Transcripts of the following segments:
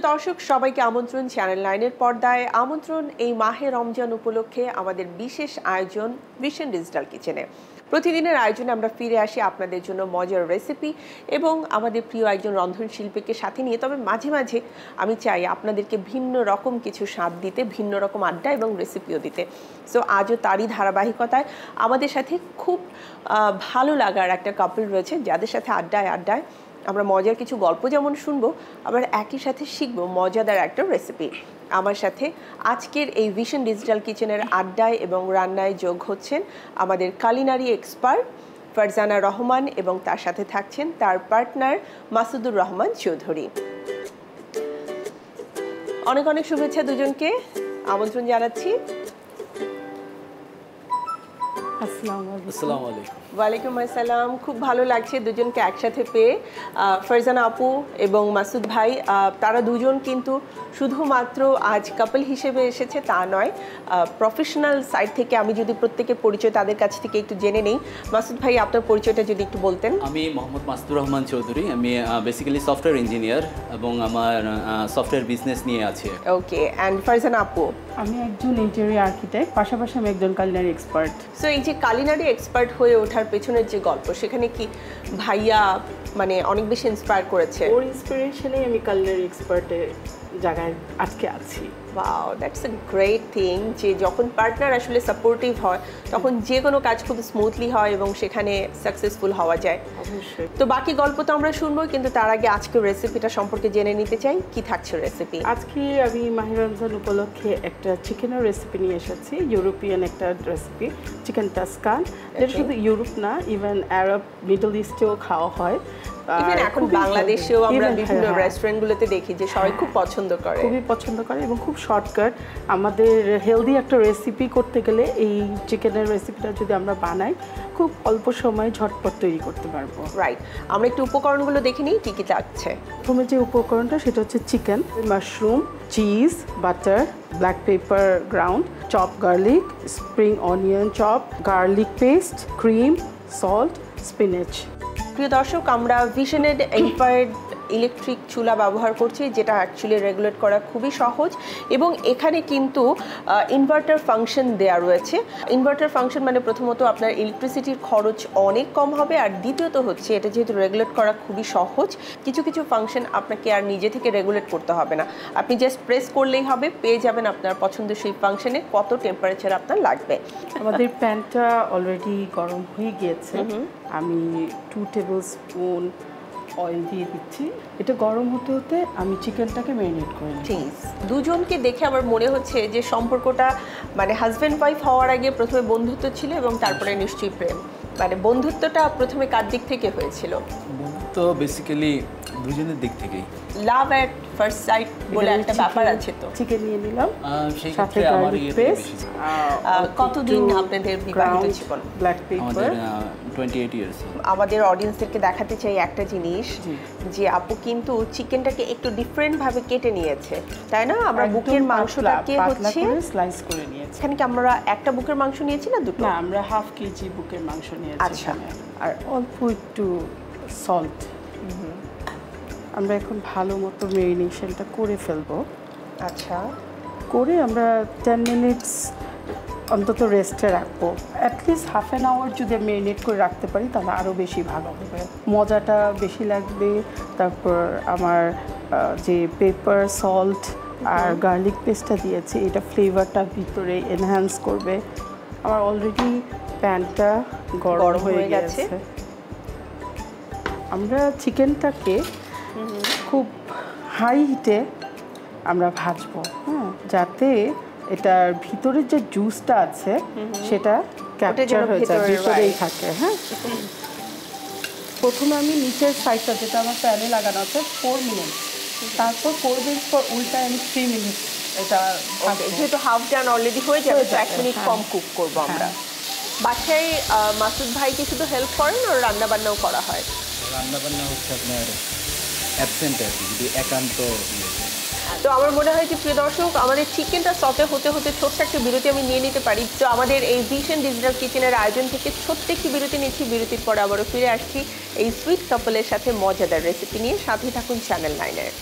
দর্শক সবাইকে আমন্ত্রণ চ্যানেল 9 এর পর্দায় আমন্ত্রণ এই মাহে রমজান উপলক্ষে আমাদের বিশেষ আয়োজন ভিশন ডিজিটাল কিচেনে। প্রতিদিনের আয়োজনে আমরা ফিরে আসি আপনাদের জন্য মজার রেসিপি এবং আমাদের প্রিয় একজন রন্ধনশিল্পীকে সাথে নিয়ে। তবে মাঝে মাঝে আমি চাই আপনাদেরকে ভিন্ন রকম কিছু স্বাদ দিতে, ভিন্ন রকম আড্ডা এবং রেসিপিও দিতে। সো আজও তারই ধারাবাহিকতায় আমাদের সাথে খুব ভালো লাগার একটা কাপল রয়েছে, যাদের সাথে আড্ডায় আমরা মজার কিছু গল্প যেমন শুনবো, আবার একই সাথে শিখবো মজাদার একটা রেসিপি। আমার সাথে আজকের এই ভিশন ডিজিটাল কিচেনের আড্ডায় এবং রান্নায় যোগ হচ্ছেন আমাদের কুলিনারি এক্সপার্ট ফারজানা রহমান এবং তার সাথে থাকছেন তার পার্টনার মাসুদুর রহমান চৌধুরী। অনেক অনেক শুভেচ্ছা দুজনকে, আমন্ত্রণ জানাচ্ছি। আসসালামু আলাইকুম। ওয়ালাইকুম আসসালাম। খুব ভালো লাগছে দুজনকে একসাথে পেয়ে। ফারজানা আপু এবং মাসুদ ভাই, তারা দুজন কিন্তু শুধুমাত্র আজ কাপল হিসেবে এসেছে তা নয়, প্রফেশনাল সাইড থেকে আমি যদি প্রত্যেকের পরিচয় তাদের কাছ থেকে একটু জেনে নেই। মাসুদ ভাই, আপনার পরিচয়টা যদি একটু বলতেন। আমি মোহাম্মদ মাসুদুর রহমান চৌধুরী, আমি বেসিক্যালি সফটওয়্যার ইঞ্জিনিয়ার এবং আমার সফটওয়্যার বিজনেস নিয়ে আছে। ওকে, অ্যান্ড ফারজানা আপু? আমি একজন ইন্টেরিয়র আর্কিটেক্ট, পাশাপাশি আমি একজন কুলিনারি এক্সপার্ট। সো এই যে কুলিনারি এক্সপার্ট হয়ে ওঠার পেছনের যে গল্প, সেখানে কি ভাইয়া মানে অনেক বেশি ইন্সপায়ার করেছে? ওর ইন্সপিরেশনেই আমি কুলিনারি এক্সপার্টের জায়গায় আজকে আছি। Wow, that's a great thing যে যখন পার্টনার আসলে সাপোর্টিভ হয় তখন যে কোনো কাজ খুব স্মুথলি হয় এবং সেখানে সাকসেসফুল হওয়া যায়। অবশ্যই। তো বাকি গল্প তো আমরা শুনবো, কিন্তু তার আগে আজকের রেসিপিটা সম্পর্কে জেনে নিতে চাই। কি থাকছে রেসিপি? আজকে আমি মাহে রমজান উপলক্ষে একটা চিকেনের রেসিপি নিয়ে এসেছি, ইউরোপিয়ান একটা রেসিপি, চিকেন টাস্কান। এটা শুধু ইউরোপ না, ইভেন আরব মিডল ইস্টেও খাওয়া হয়। ইভেন এখন বাংলাদেশেও আমরা বিভিন্ন রেস্টুরেন্টগুলোতে দেখি যে সবাই খুব পছন্দ করে, খুবই পছন্দ করে এবং খুব শর্টকাট। আমাদের হেলদি একটা রেসিপি করতে গেলে এই চিকেনের রেসিপিটা যদি আমরা বানাই, খুব অল্প সময়ে ঝটপট তৈরি করতে পারবো। রাইট, আমরা একটু উপকরণগুলো দেখে নিই কী কী লাগছে। প্রথমে যে উপকরণটা সেটা হচ্ছে chicken, mushroom, cheese, butter, black pepper ground, chop garlic, spring onion chop, garlic paste, cream, salt, spinach. প্রিয় দর্শক, আমরা ভিশনের ইনফ্রারেড ইলেকট্রিক চুলা ব্যবহার করছি, যেটা অ্যাকচুয়ালি রেগুলেট করা খুবই সহজ এবং এখানে কিন্তু ইনভার্টার ফাংশন দেওয়া রয়েছে। ইনভার্টার ফাংশন মানে প্রথমত আপনার ইলেকট্রিসিটির খরচ অনেক কম হবে, আর দ্বিতীয়ত হচ্ছে এটা যেহেতু রেগুলেট করা খুবই সহজ, কিছু কিছু ফাংশন আপনাকে আর নিজে থেকে রেগুলেট করতে হবে না, আপনি জাস্ট প্রেস করলেই হবে, পেয়ে যাবেন আপনার পছন্দসই ফাংশনে কত টেম্পারেচার আপনার লাগবে। আমাদের প্যানটা অলরেডি গরম হয়ে গিয়েছে, আমি 2 টেবিল স্পুন অয়েল দিয়ে দিচ্ছি। এটা গরম হতে হতে আমি চিকেনটাকে ম্যারিনেট করে নিই। প্লিজ, দুজনকে দেখে আমার মনে হচ্ছে যে সম্পর্কটা মানে হাজব্যান্ড ওয়াইফ হওয়ার আগে প্রথমে বন্ধুত্ব ছিল এবং তারপরে নিশ্চয়ই প্রেম। মানে বন্ধুত্বটা প্রথমে কার দিক থেকে হয়েছিল? বন্ধুত্ব বেসিক্যালি দুজনের দিক থেকেই। লাভ এট ফার্স্ট সাইট বলে একটা ব্যাপার আছে। তো চিকেন নিয়ে নিলাম, সেই সাথে ক্ষেত্রে আমার গার্লিক পেস্ট। কতদিন আপনাদের বিবাহিত জীবন? Black pepper. 28 ইয়ার্স। আমাদের অডিয়েন্সদেরকে দেখাতে চাই একটা জিনিস, যে আপু কিন্তু চিকেনটাকে একটু ডিফারেন্ট ভাবে কেটে নিয়েছে, তাই না? আমরা বুকের মাংসটাকে হচ্ছে স্লাইস করে নিয়েছি। এখানে কি আমরা একটা বুকের মাংস নিয়েছি না দুটো? না, আমরা হাফ কেজি বুকের মাংস নিয়েছি। আচ্ছা, আর অল্প একটু সল্ট। আমরা এখন ভালো মতো ম্যারিনেশনটা করে ফেলবো। আচ্ছা, করে আমরা 10 মিনিটস অন্তত রেস্টে রাখবো। অ্যাটলিস্ট হাফ অ্যান আওয়ার যদি ম্যারিনেট করে রাখতে পারি তাহলে আরও বেশি ভালো হবে, মজাটা বেশি লাগবে। তারপর আমার যে পেপার, সল্ট আর গার্লিক পেস্টটা দিয়েছি, এটা ফ্লেভারটা ভিতরে এনহ্যান্স করবে। আমার অলরেডি প্যানটা গরম হয়ে গেছে। আমরা চিকেনটাকে খুব হাই হিটে আমরা ভাজবো, যাতে এটার ভিতরের যে জুসটা আছে সেটা ক্যাপচার হয়ে যায়, ভিতরেই থাকে। প্রথমে আমি নিচের সাইডটা, যেটা আমার প্যানে লাগানো আছে, 4 মিনিট, তারপর 4 মিনিট পর উল্টায় আমি 3 মিনিট এটা যেহেতু হাফ ডান অলরেডি হয়ে যাবে, 1 মিনিট কম কুক করবো আমরা। বাসায় মাসুদ ভাই কি শুধু হেল্প করেন আর রান্না বান্নাও করা হয়? রান্না বান্না হচ্ছে আপনার অ্যাবসেন্ট আর কি, যদি একান্ত। তো আমার মনে হয় যে প্রিয় দর্শক, আমাদের চিকেনটা সতে হতে হতে ছোট্ট একটা বিরতি আমি নিয়ে নিতে পারি। তো আমাদের এই ভিশন ডিজিটাল কিচেনের আয়োজন থেকে ছোট্ট একটি বিরতি নিচ্ছি, বিরতির পরে আবারও ফিরে আসছি এই সুইট কাপলের সাথে মজাদার রেসিপি নিয়ে। সাথে থাকুন চ্যানেল 9-এর।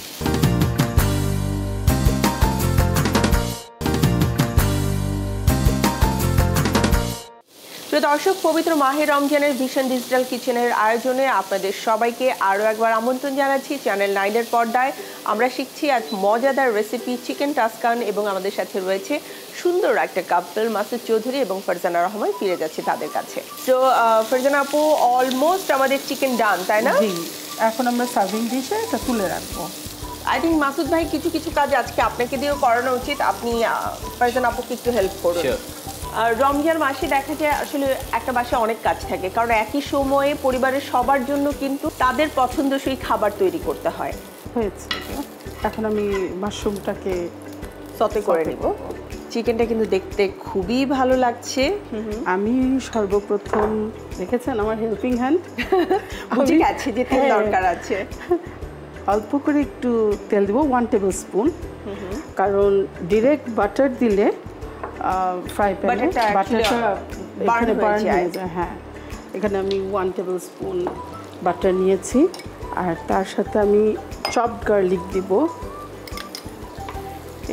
প্রিয় দর্শক, পবিত্র মাহে রমজানের ভিশন ডিজিটাল কিচেনের আয়োজনে আপনাদের সবাইকে আরও একবার আমন্ত্রণ জানাচ্ছি চ্যানেল 9-এর পর্দায়। আমরা শিখছি আজ মজাদার রেসিপি চিকেন টাস্কান, এবং আমাদের সাথে রয়েছে সুন্দর একটা কাপল মাসুদ চৌধুরী এবং ফারজানা রহমান। ফিরে যাচ্ছে তাদের কাছে। তো ফারজানা আপু, অলমোস্ট আমাদের চিকেন ডান, তাই না? জি, এখন আমরা সার্ভিং ডিশে এটা তুলে রাখবো। আই থিঙ্ক মাসুদ ভাই কিছু কিছু কাজ আজকে আপনাকে দিয়েও করানো উচিত। আপনি ফারজানা আপুকে একটু হেল্প করুন। আর রমজান মাসে দেখা যায় আসলে একটা বাসায় অনেক কাজ থাকে, কারণ একই সময়ে পরিবারের সবার জন্য কিন্তু তাদের পছন্দসই খাবার তৈরি করতে হয়। হয়েছে, এখন আমি মাশরুমটাকে সতে করে নিব। চিকেনটা কিন্তু দেখতে খুবই ভালো লাগছে। আমি সর্বপ্রথম দেখেছেন আমার হেল্পিং হ্যান্ড, বুঝে গেছি যে তেল দরকার আছে। অল্প করে একটু তেল দিব, 1 টেবিল স্পুন, কারণ ডিরেক্ট বাটার দিলে ফ্রাই প্যানে বাটারটা এখানে বার্ন হয়ে যায়। হ্যাঁ, এখানে আমি 1 টেবিল স্পুন বাটার নিয়েছি, আর তার সাথে আমি চপড গার্লিক দিব।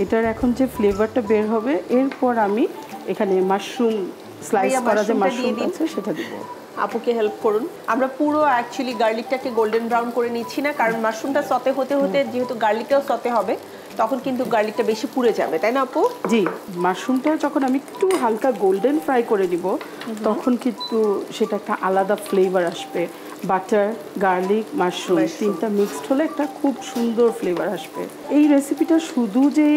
এটার এখন যে ফ্লেভারটা বের হবে, এরপর আমি এখানে মাশরুম স্লাইস করা যে মাশরুম আছে সেটা দিব। আপুকে হেল্প করুন। আমরা পুরো অ্যাকচুয়ালি গার্লিকটাকে গোল্ডেন ব্রাউন করে নিচ্ছি না, কারণ মাশরুমটা সতে হতে হতে যেহেতু গার্লিকটাও সতে হবে, তখন কিন্তু গার্লিকটা বেশি পুড়ে যাবে, তাই না আপু? জি, মাশরুমটা যখন আমি একটু হালকা গোল্ডেন ফ্রাই করে নিব, তখন কিন্তু সেটা একটা আলাদা ফ্লেভার আসবে। বাটার, গার্লিক, মাশরুম তিনটা মিক্সড হলে একটা খুব সুন্দর ফ্লেভার আসবে। এই রেসিপিটা শুধু যে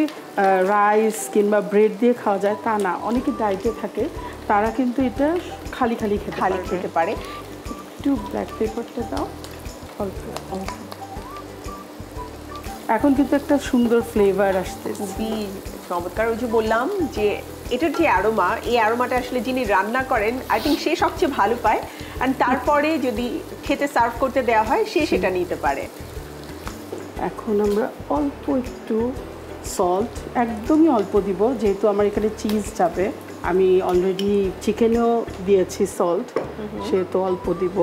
রাইস কিংবা ব্রেড দিয়ে খাওয়া যায় তা না, অনেকে ডায়েটে থাকে, তারা কিন্তু এটা খালি খালি খেতে পারে। একটু ব্ল্যাক পেপারটা দাও, অল্প অল্প। এখন কিন্তু একটা সুন্দর ফ্লেভার আসছে, খুবই চমৎকার। ওই যে বললাম যে এটার যে অ্যারোমা, এই অ্যারোমাটা আসলে যিনি রান্না করেন আই থিঙ্ক সে সবচেয়ে ভালো পায়, অ্যান্ড তারপরে যদি খেতে সার্ভ করতে দেওয়া হয় সে সেটা নিতে পারে। এখন আমরা অল্প একটু সল্ট, একদমই অল্প দিব, যেহেতু আমার এখানে চিজ যাবে। আমি অলরেডি চিকেনেও দিয়েছি সল্ট, সেহেতু অল্প দিব।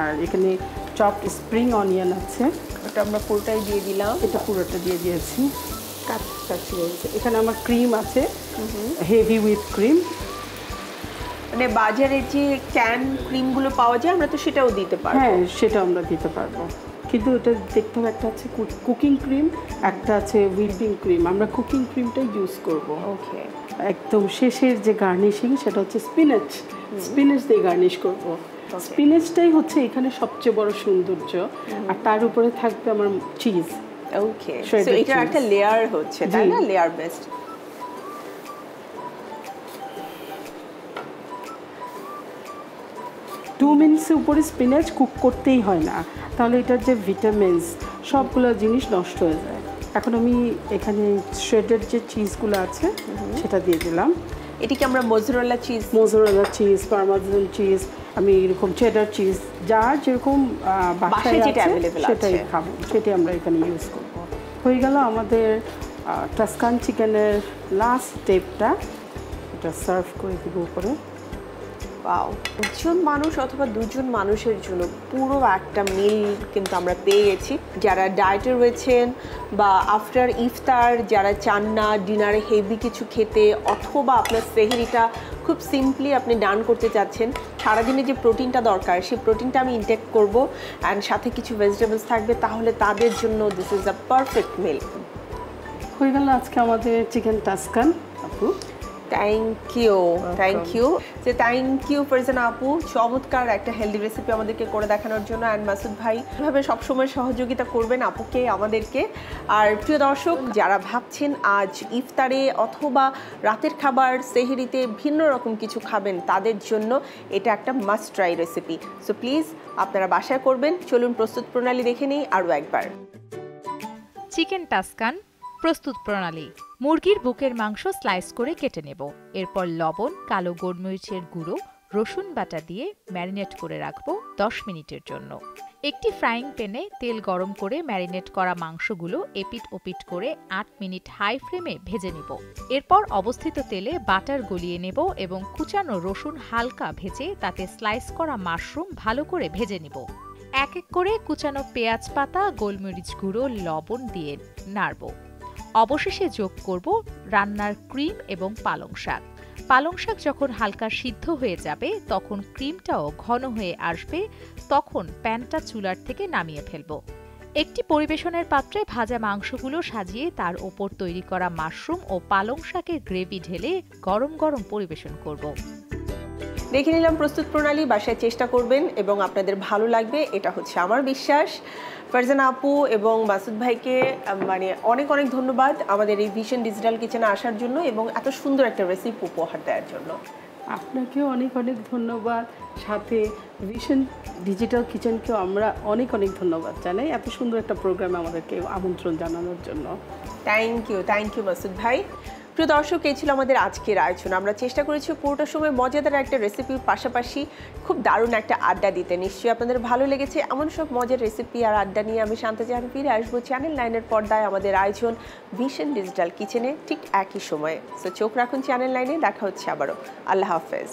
আর এখানে চপড স্প্রিং অনিয়ন আছে, ওটা আমরা পুরোটাই দিয়ে দিলাম। এটা পুরোটা দিয়ে দিয়েছি। কাছাকাছি রয়েছে। এখানে আমার ক্রিম আছে, হেভি উইথ ক্রিম। মানে বাজারে যে ক্যান ক্রিমগুলো পাওয়া যায় আমরা তো সেটাও দিতে পারবো। হ্যাঁ, সেটা আমরা দিতে পারবো, কিন্তু এটা দেখতে হবে একটা আছে কুকিং ক্রিম, একটা আছে হুইপিং ক্রিম। আমরা কুকিং ক্রিমটাই ইউজ করব। ওকে। একদম শেষের যে গার্নিশিং সেটা হচ্ছে স্পিনাচ দিয়ে গার্নিশ করব। স্পিনাচটাই হচ্ছে এখানে সবচেয়ে বড় সৌন্দর্য, আর তার উপরে থাকবে আমার চিজ। ওকে, সো এটা একটা লেয়ার হচ্ছে, তাই না? Layer best. টু মিনিটসের উপরে স্পিনাচ কুক করতেই হয় না, তাহলে এটার যে ভিটামিনস সবগুলো জিনিস নষ্ট হয়ে যায়। এখন আমি এখানে শ্রেডেড যে চিজগুলো আছে সেটা দিয়ে দিলাম। এটিকে আমরা মোজারেলা চিজ, পারমেসান চিজ, আমি এরকম চেডার চিজ, যার যেরকম বাসায় আছে সেটাই খাবো, সেটাই আমরা এখানে ইউজ করব। হয়ে গেল আমাদের টাস্কান চিকেনের লাস্ট স্টেপটা, এটা সার্ভ করে দিব উপরে। ওয়াও, একজন মানুষ অথবা দুজন মানুষের জন্য পুরো একটা মিল কিন্তু আমরা পেয়ে গেছি। যারা ডায়েটে রয়েছেন বা আফটার ইফতার যারা চান না ডিনারে হেভি কিছু খেতে, অথবা আপনার সেহরিটা খুব সিম্পলি আপনি ডান করতে চাচ্ছেন, সারাদিনে যে প্রোটিনটা দরকার সেই প্রোটিনটা আমি ইনটেক করব, অ্যান্ড সাথে কিছু ভেজিটেবলস থাকবে, তাহলে তাদের জন্য দিস ইজ আ পারফেক্ট মিল। হয়ে গেল আজকে আমাদের চিকেন টাস্কান। আপু থ্যাংক ইউ ফারজানা আপু, চমৎকার একটা হেলদি রেসিপি আমাদেরকে করে দেখানোর জন্য। অ্যান্ড মাসুদ ভাই এভাবে সবসময় সহযোগিতা করবেন আপুকে, আমাদেরকে। আর প্রিয় দর্শক, যারা ভাবছেন আজ ইফতারে অথবা রাতের খাবার সেহরিতে ভিন্ন রকম কিছু খাবেন, তাদের জন্য এটা একটা must try recipe. So please আপনারা বাসায় করবেন। চলুন প্রস্তুত প্রণালী দেখে নিই আরও একবার। চিকেন টাস্কান প্রস্তুত প্রণালী: মুরগির বুকের মাংস স্লাইস করে কেটে নেব। এরপর লবণ, কালো গোলমরিচের গুঁড়ো, রসুন বাটা দিয়ে ম্যারিনেট করে রাখবো 10 মিনিটের জন্য। একটি ফ্রাইং প্যানে তেল গরম করে ম্যারিনেট করা মাংসগুলো এপিট ওপিট করে 8 মিনিট হাই ফ্লেমে ভেজে নিব। এরপর অবস্থিত তেলে বাটার গলিয়ে নেব এবং কুচানো রসুন হালকা ভেজে তাতে স্লাইস করা মাশরুম ভালো করে ভেজে নিব। এক এক করে কুচানো পেঁয়াজ পাতা, গোলমরিচ গুঁড়ো, লবণ দিয়ে নাড়ব। অবশেষে যোগ করব রান্নার ক্রিম এবং পালং শাক। পালং শাক যখন হালকা সিদ্ধ হয়ে যাবে তখন ক্রিমটাও ঘন হয়ে আসবে, তখন প্যানটা চুলার থেকে নামিয়ে ফেলবো। একটি পরিবেশনের পাত্রে ভাজা মাংসগুলো সাজিয়ে তার ওপর তৈরি করা মাশরুম ও পালং শাকের গ্রেভি ঢেলে গরম গরম পরিবেশন করব। দেখে নিলাম প্রস্তুত প্রণালী, বাসায় চেষ্টা করবেন এবং আপনাদের ভালো লাগবে, এটা হচ্ছে আমার বিশ্বাস। ফারজানা আপু এবং মাসুদ ভাইকে অনেক অনেক ধন্যবাদ আমাদের এই ভিশন ডিজিটাল কিচেনে আসার জন্য এবং এত সুন্দর একটা রেসিপি উপহার দেওয়ার জন্য। আপনাকেও অনেক অনেক ধন্যবাদ, সাথে ভিশন ডিজিটাল কিচেনকেও আমরা অনেক অনেক ধন্যবাদ জানাই এত সুন্দর একটা প্রোগ্রামে আমাদেরকে আমন্ত্রণ জানানোর জন্য। থ্যাংক ইউ মাসুদ ভাই। প্রিয় দর্শক, এই ছিল আমাদের আজকের আয়োজন। আমরা চেষ্টা করেছি পুরোটা সময় মজাদার একটা রেসিপির পাশাপাশি খুব দারুণ একটা আড্ডা দিতে। নিশ্চয়ই আপনাদের ভালো লেগেছে। এমন সব মজার রেসিপি আর আড্ডা নিয়ে আমি শান্তা জাহান ফিরে আসবো চ্যানেল 9-এর পর্দায় আমাদের আয়োজন ভিশন ডিজিটাল কিচেনে ঠিক একই সময়ে। সো চোখ রাখুন চ্যানেল 9-এ। দেখা হচ্ছে আবারও। আল্লাহ হাফেজ।